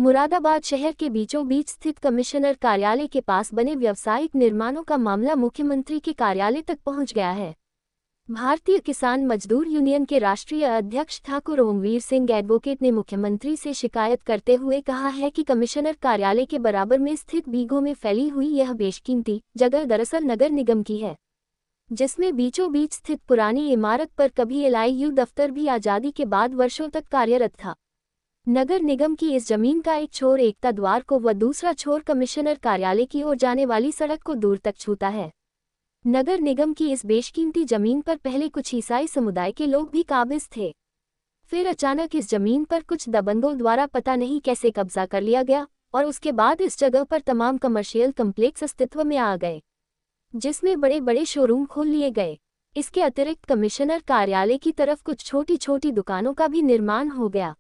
मुरादाबाद शहर के बीचों बीच स्थित कमिश्नर कार्यालय के पास बने व्यावसायिक निर्माणों का मामला मुख्यमंत्री के कार्यालय तक पहुंच गया है। भारतीय किसान मजदूर यूनियन के राष्ट्रीय अध्यक्ष ठाकुर ओमवीर सिंह एडवोकेट ने मुख्यमंत्री से शिकायत करते हुए कहा है कि कमिश्नर कार्यालय के बराबर में स्थित बीघों में फैली हुई यह बेशकीमती जगह दरअसल नगर निगम की है, जिसमें बीचों बीच स्थित पुरानी इमारत पर कभी LIU दफ्तर भी आजादी के बाद वर्षों तक कार्यरत था। नगर निगम की इस जमीन का एक छोर एकता द्वार को व दूसरा छोर कमिश्नर कार्यालय की ओर जाने वाली सड़क को दूर तक छूता है। नगर निगम की इस बेशकीमती जमीन पर पहले कुछ ईसाई समुदाय के लोग भी काबिज थे। फिर अचानक इस जमीन पर कुछ दबंगों द्वारा पता नहीं कैसे कब्जा कर लिया गया और उसके बाद इस जगह पर तमाम कमर्शियल कम्प्लेक्स अस्तित्व में आ गए, जिसमें बड़े बड़े शोरूम खोल लिए गए। इसके अतिरिक्त कमिश्नर कार्यालय की तरफ कुछ छोटी छोटी दुकानों का भी निर्माण हो गया।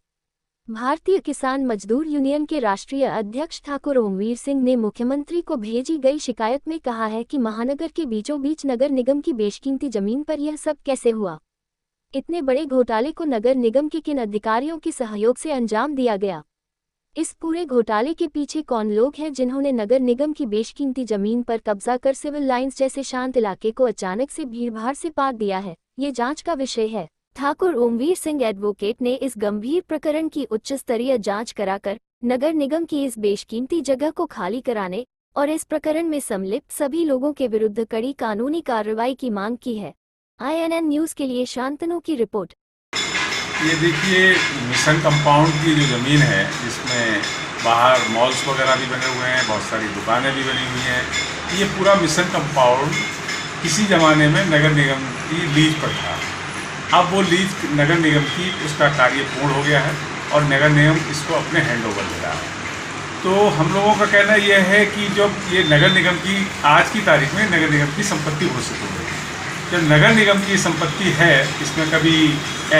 भारतीय किसान मजदूर यूनियन के राष्ट्रीय अध्यक्ष ठाकुर ओमवीर सिंह ने मुख्यमंत्री को भेजी गई शिकायत में कहा है कि महानगर के बीचों बीच नगर निगम की बेशकीमती जमीन पर यह सब कैसे हुआ। इतने बड़े घोटाले को नगर निगम के किन अधिकारियों के सहयोग से अंजाम दिया गया। इस पूरे घोटाले के पीछे कौन लोग हैं जिन्होंने नगर निगम की बेशकीमती जमीन पर कब्जा कर सिविल लाइंस जैसे शांत इलाके को अचानक से भीड़भाड़ से पार दिया है, ये जांच का विषय है। ठाकुर ओमवीर सिंह एडवोकेट ने इस गंभीर प्रकरण की उच्च स्तरीय जांच कराकर नगर निगम की इस बेशकीमती जगह को खाली कराने और इस प्रकरण में संलिप्त सभी लोगों के विरुद्ध कड़ी कानूनी कार्रवाई की मांग की है। INN न्यूज़ के लिए शांतनु की रिपोर्ट। ये देखिए, मिशन कंपाउंड की जो ज़मीन है, जिसमें बाहर मॉल्स वगैरह भी बने हुए हैं, बहुत सारी दुकानें भी बनी हुई हैं, ये पूरा मिशन कंपाउंड किसी ज़माने में नगर निगम की लीज पर था। अब वो लीज नगर निगम की उसका कार्य पूर्ण हो गया है और नगर निगम इसको अपने हैंड ओवर ले रहा है। तो हम लोगों का कहना यह है कि जब ये नगर निगम की आज की तारीख में नगर निगम की संपत्ति घोषित हो गई, जब नगर निगम की संपत्ति है, इसमें कभी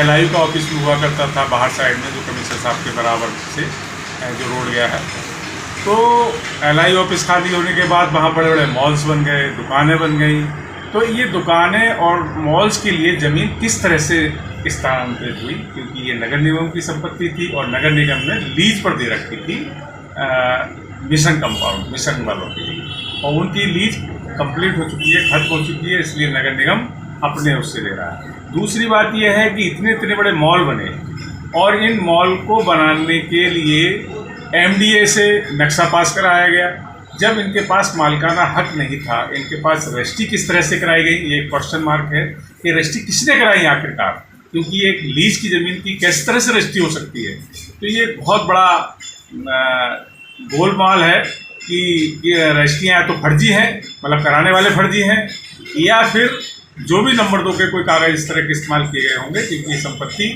LIU का ऑफिस भी हुआ करता था बाहर साइड में, जो कमिश्नर साहब के बराबर से जो रोड गया है, तो LIU ऑफिस खाली होने के बाद वहाँ बड़े बड़े मॉल्स बन गए, दुकानें बन गई। तो ये दुकानें और मॉल्स के लिए ज़मीन किस तरह से स्थानांतरित हुई, क्योंकि ये नगर निगम की संपत्ति थी और नगर निगम ने लीज पर दे रखी थी मिशन कंपाउंड मिशन वालों के लिए, और उनकी लीज कंप्लीट हो चुकी है, खत्म हो चुकी है, इसलिए नगर निगम अपने उससे ले रहा है। दूसरी बात यह है कि इतने इतने बड़े मॉल बने और इन मॉल को बनाने के लिए MDA से नक्शा पास कराया गया, जब इनके पास मालिकाना हक नहीं था। इनके पास रजिस्ट्री किस तरह से कराई गई, ये एक क्वेश्चन मार्क है कि रजिस्ट्री किसने कराई आखिरकार, क्योंकि एक लीज की ज़मीन की किस तरह से रजिस्ट्री हो सकती है। तो ये बहुत बड़ा गोलमाल है कि ये रजिस्ट्रियाँ या तो फर्जी हैं, मतलब कराने वाले फर्जी हैं, या फिर जो भी नंबर 2 के कोई कागज़ इस तरह के इस्तेमाल किए गए होंगे, क्योंकि ये संपत्ति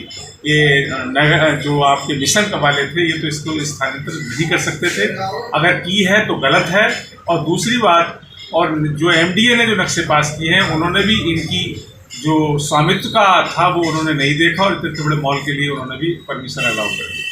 ये नगर जो आपके मिशन वाले थे, ये तो इसको स्थानांतरित नहीं कर सकते थे। अगर की है तो गलत है। और दूसरी बात, और जो MDA ने जो नक्शे पास किए हैं, उन्होंने भी इनकी जो स्वामित्व का था वो उन्होंने नहीं देखा और इतने बड़े मॉल के लिए उन्होंने भी परमिशन अलाउ कर दी।